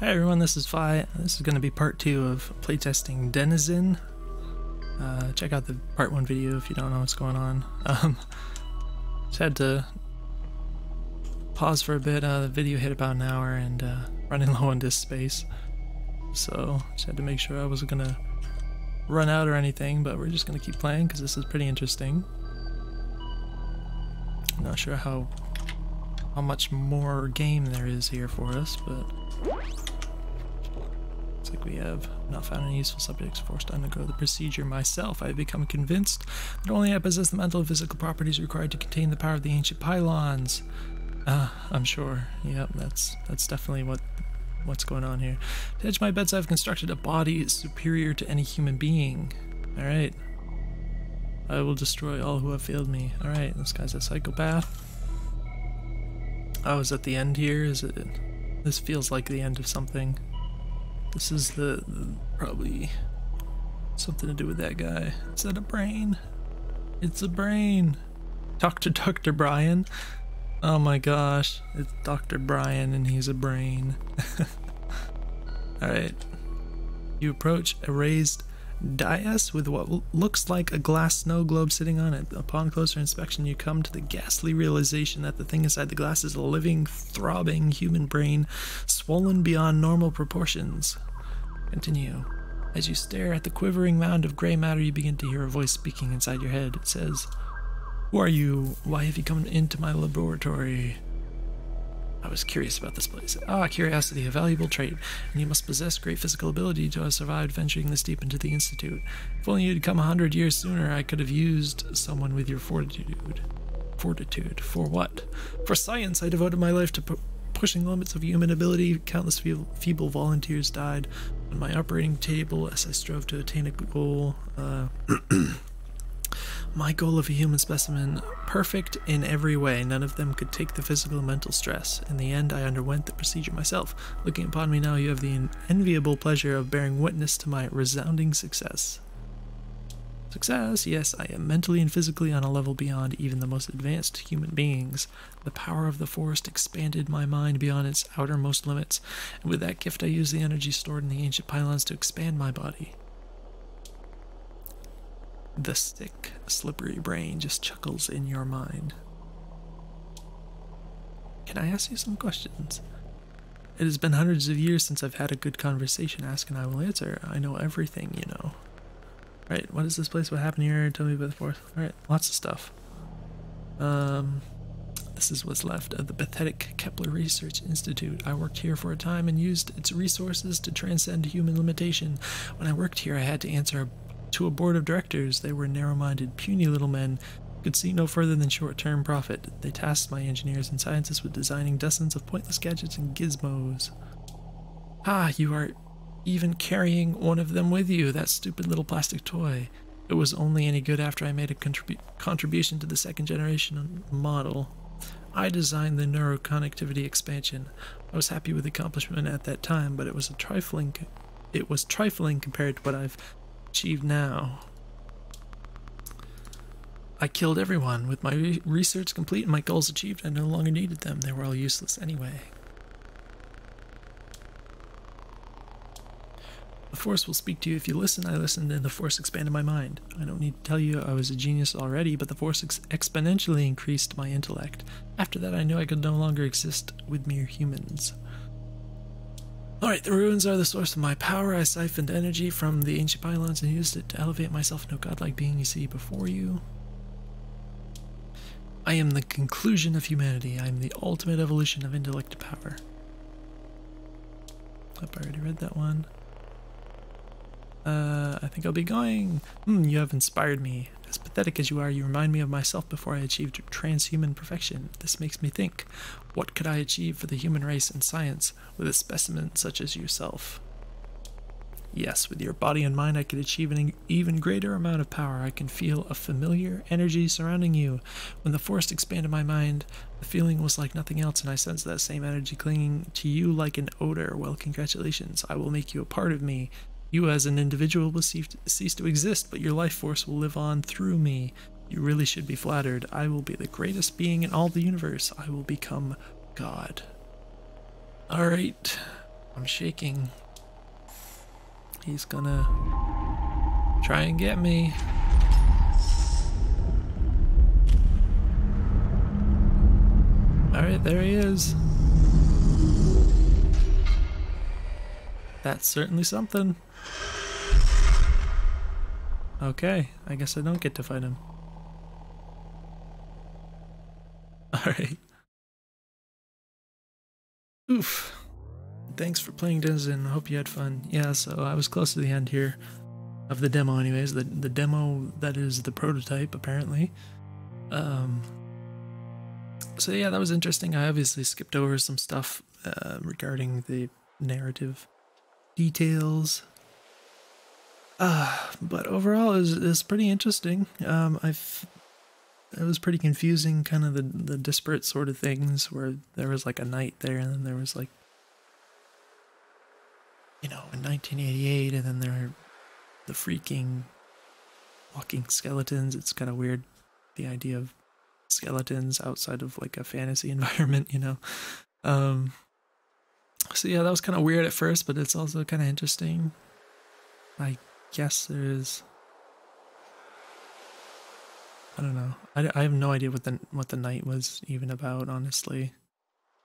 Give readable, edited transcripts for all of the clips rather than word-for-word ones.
Hi everyone, this is Fi. This is going to be part 2 of playtesting Denizen. Check out the part 1 video if you don't know what's going on. Just had to pause for a bit. The video hit about an hour and running low on disk space. So just had to make sure I wasn't going to run out or anything, but we're just going to keep playing because this is pretty interesting. I'm not sure how much more game there is here for us, but looks like we have not found any useful subjects, forced to undergo the procedure myself. I have become convinced that only I possess the mental and physical properties required to contain the power of the ancient pylons. I'm sure. Yep, that's definitely what's going on here. To edge my bedside, I've constructed a body superior to any human being. Alright. I will destroy all who have failed me. Alright, this guy's a psychopath. Oh, is that the end here? Is it? This feels like the end of something. This is the probably something to do with that guy. Is that a brain? It's a brain. Dr. Brian. Oh my gosh, it's Dr. Brian and he's a brain. Alright. You approach a raised dais with what looks like a glass snow globe sitting on it. Upon closer inspection, you come to the ghastly realization that the thing inside the glass is a living, throbbing human brain, swollen beyond normal proportions. Continue. As you stare at the quivering mound of gray matter, you begin to hear a voice speaking inside your head. It says, "Who are you? Why have you come into my laboratory?" I was curious about this place. Curiosity, a valuable trait, and you must possess great physical ability to have survived venturing this deep into the Institute. If only you'd come 100 years sooner, I could have used someone with your fortitude. Fortitude? For what? For science! I devoted my life to pushing limits of human ability. Countless feeble volunteers died on my operating table as I strove to attain a goal. My goal of a human specimen, perfect in every way. None of them could take the physical and mental stress. In the end, I underwent the procedure myself. Looking upon me now, you have the enviable pleasure of bearing witness to my resounding success. Success? Yes, I am mentally and physically on a level beyond even the most advanced human beings. The power of the forest expanded my mind beyond its outermost limits, and with that gift I used the energy stored in the ancient pylons to expand my body. The sick, slippery brain just chuckles in your mind. Can I ask you some questions? It has been hundreds of years since I've had a good conversation. Ask and I will answer. I know everything, you know. Right, what is this place? What happened here? Tell me about the forest. Alright, lots of stuff. This is what's left of the pathetic Kepler Research Institute. I worked here for a time and used its resources to transcend human limitation. When I worked here, I had to answer to a board of directors. They were narrow-minded, puny little men who could see no further than short-term profit. They tasked my engineers and scientists with designing dozens of pointless gadgets and gizmos. You are even carrying one of them with you, that stupid little plastic toy. It was only any good after I made a contribution to the second generation model. I designed the neuroconnectivity expansion. I was happy with the accomplishment at that time, but it was trifling compared to what I've achieved now. I killed everyone. With my research complete and my goals achieved, I no longer needed them. They were all useless anyway. The Force will speak to you if you listen. I listened and the Force expanded my mind. I don't need to tell you I was a genius already, but the Force exponentially increased my intellect. After that, I knew I could no longer exist with mere humans. Alright, the ruins are the source of my power. I siphoned energy from the ancient pylons and used it to elevate myself into a godlike being you see before you. I am the conclusion of humanity. I am the ultimate evolution of intellect to power. I already read that one. I think I'll be going. You have inspired me. As pathetic as you are, you remind me of myself before I achieved transhuman perfection. This makes me think, what could I achieve for the human race and science with a specimen such as yourself? Yes, with your body and mind I could achieve an even greater amount of power. I can feel a familiar energy surrounding you. When the force expanded my mind, the feeling was like nothing else, and I sensed that same energy clinging to you like an odor. Well, congratulations. I will make you a part of me. You as an individual will cease to exist, but your life force will live on through me. You really should be flattered. I will be the greatest being in all the universe. I will become God. Alright. I'm shaking. He's gonna try and get me. Alright, there he is. That's certainly something. Okay, I guess I don't get to fight him. Alright. Oof. Thanks for playing Denizen. I hope you had fun. Yeah, so I was close to the end here of the demo anyways. The demo that is the prototype, apparently. So yeah, that was interesting. I obviously skipped over some stuff regarding the narrative details. But overall it was pretty interesting. It was pretty confusing, kind of the disparate sort of things where there was like a knight there, and then there was like, you know, in 1988, and then there are the freaking walking skeletons. It's kind of weird, the idea of skeletons outside of like a fantasy environment, you know. So yeah, that was kind of weird at first, but it's also kind of interesting. I guess there's, I don't know. I have no idea what the knight was even about, honestly,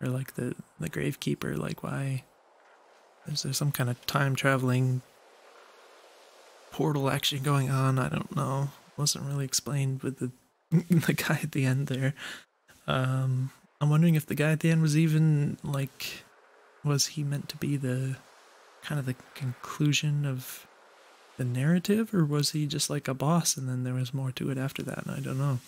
or like the gravekeeper. Like, why is there some kind of time traveling portal action going on? I don't know. It wasn't really explained with the the guy at the end there. I'm wondering if the guy at the end was even like, was he meant to be the kind of the conclusion of the narrative, or was he just like a boss and then there was more to it after that? And I don't know.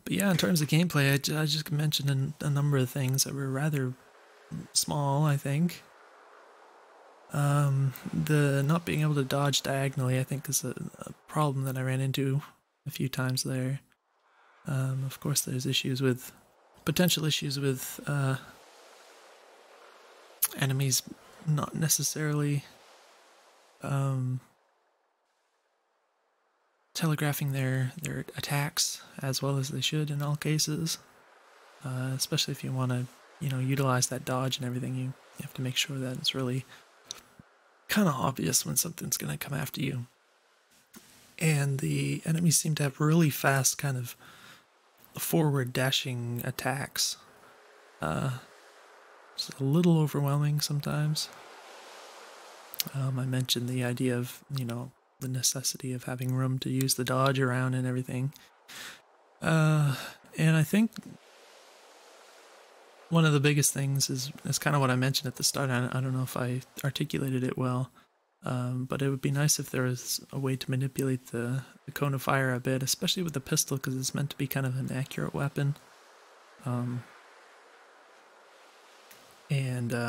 But yeah, in terms of gameplay, I just mentioned a number of things that were rather small, I think. The not being able to dodge diagonally, I think, is a problem that I ran into a few times there. Of course, there's potential issues with enemies not necessarily telegraphing their attacks as well as they should in all cases. Especially if you want to, you know, utilize that dodge and everything, you have to make sure that it's really kind of obvious when something's going to come after you. And the enemies seem to have really fast kind of forward dashing attacks. It's a little overwhelming sometimes. I mentioned the idea of, you know, the necessity of having room to use the dodge around and everything. And I think one of the biggest things is kind of what I mentioned at the start. I don't know if I articulated it well, but it would be nice if there was a way to manipulate the cone of fire a bit, especially with the pistol, because it's meant to be kind of an accurate weapon. And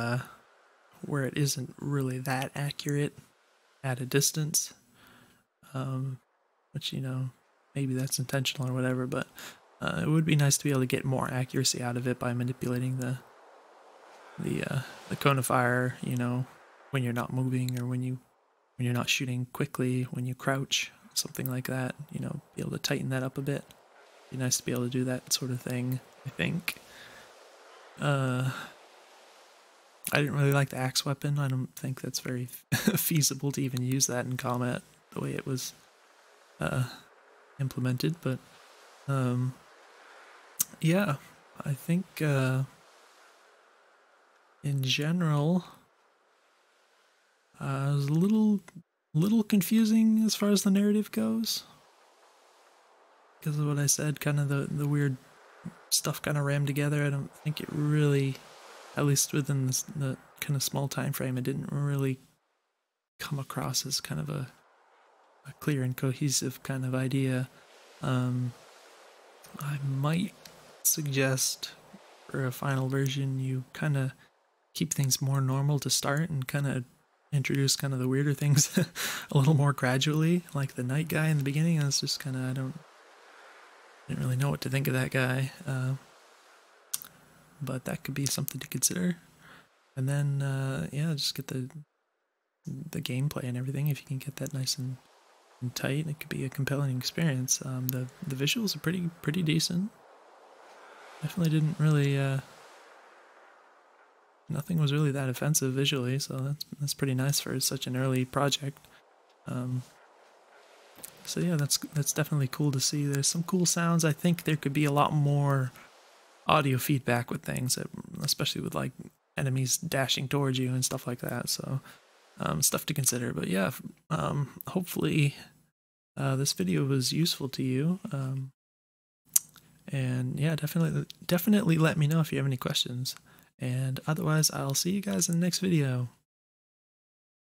where it isn't really that accurate at a distance, which, you know, maybe that's intentional or whatever, but it would be nice to be able to get more accuracy out of it by manipulating the cone of fire, you know, when you're not moving, or when you're not shooting quickly, when you crouch, something like that, you know, be able to tighten that up a bit. Be nice to be able to do that sort of thing, I think. I didn't really like the axe weapon. I don't think that's very feasible to even use that in combat the way it was implemented, but yeah, I think in general it was a little confusing as far as the narrative goes, because of what I said, kind of the weird stuff kind of rammed together. I don't think it really, at least within the kind of small time frame, it didn't really come across as kind of a clear and cohesive kind of idea. I might suggest for a final version you kind of keep things more normal to start and kind of introduce kind of the weirder things a little more gradually, like the night guy in the beginning. That's just kind of, I didn't really know what to think of that guy, but that could be something to consider. And then yeah, just get the gameplay and everything. If you can get that nice and tight, it could be a compelling experience. The visuals are pretty decent. Definitely didn't really nothing was really that offensive visually, so that's pretty nice for such an early project. So yeah, that's definitely cool to see. There's some cool sounds. I think there could be a lot more audio feedback with things, especially with like enemies dashing towards you and stuff like that. So stuff to consider. But yeah, hopefully this video was useful to you. And yeah, definitely let me know if you have any questions. And otherwise, I'll see you guys in the next video.